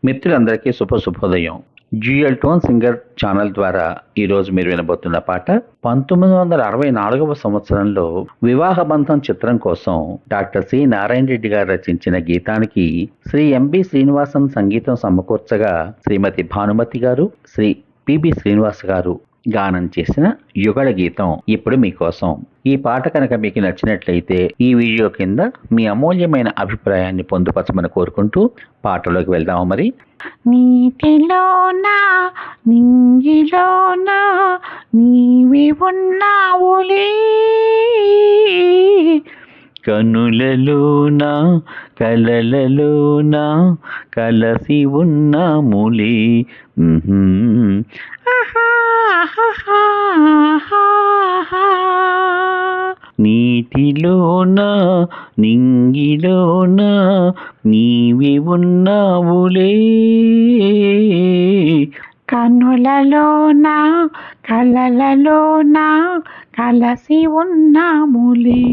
మిత్రులందరికీ శుభోదయం. Dual tone singer channel ద్వారా ఈరోజు మీరు వినబోతున్న పాట 1964వ సంవత్సరంలో వివాహ బంధం చిత్రం కోసం డాక్టర్ సి నారాయణ రెడ్డి గారు రచించిన గీతానికి శ్రీ ఎంబి శ్రీనివాసన్ సంగీతం సమకూర్చగా శ్రీమతి భానుమతి గారు, శ్రీ పిబి శ్రీనివాస్ గారు గానం చేసిన యుగళ గీతం ఇప్పుడు మీకోసం. ఈ పాట కనుక మీకు నచ్చినట్లయితే ఈ వీడియో కింద మీ అమూల్యమైన అభిప్రాయాన్ని పొందుపరచమని కోరుకుంటూ పాటలోకి వెళ్దాము. మరి నీటిలోనా నింగిలోనా నీవి ఉన్నావులే, కనులలోనా కలలలోనా కలసి ఉన్నాములే. నీటిలోనా నింగిలోనా నీవి ఉన్నావులే, కనులలోనా కలలలోనా కలసి ఉన్నాములే.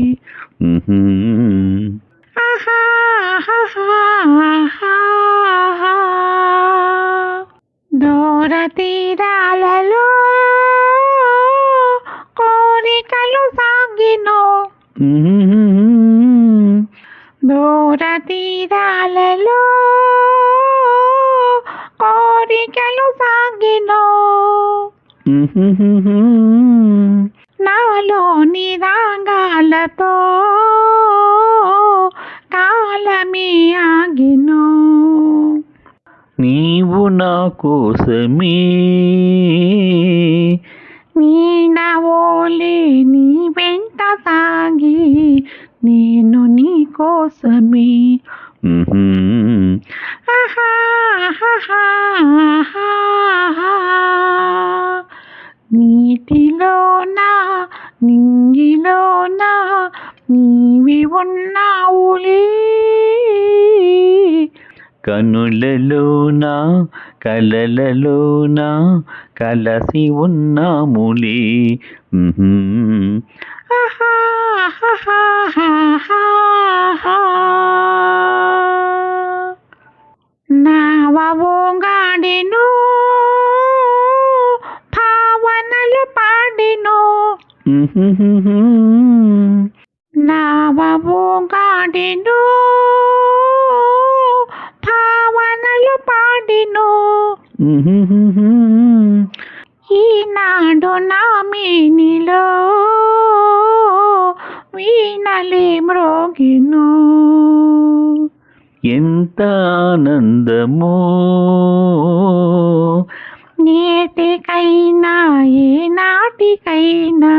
దూర తీరాలలో కోరికలు సాగినో, దూర తీరాలలో కోరికలు సాగినో, నాలోని రాగాలతో కాలమే ఆగినో, నీవు నా కోసమే నీడవోలే నీ వెంట సాగి నేను నీ కోసమే. నీటిలోనా నింగిలోనా నీవి ఉన్నావులే, కనులలోనా కలలలోనా కలసి ఉన్నాములే. నావగాడెను భావనలు పాడెను, నావగాడెను భావనలు పాడెను, ఈనాడు నా మేనిలో వీణలే మ్రోగిను, ఎంత ఆనందమో నేటికైనా ఏ నాటికైనా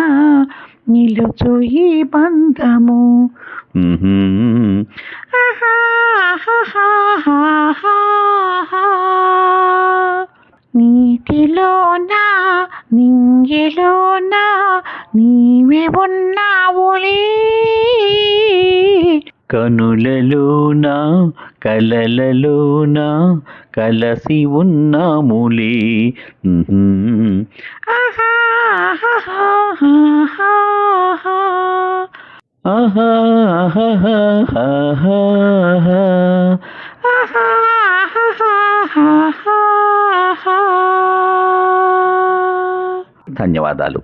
నిలుచు ఈ బంధము. నీటిలోనా నింగిలోనా నీవే ఉన్నావులే, కనులలోనా కలలలోనా కలసి ఉన్నాములే. ధన్యవాదాలు.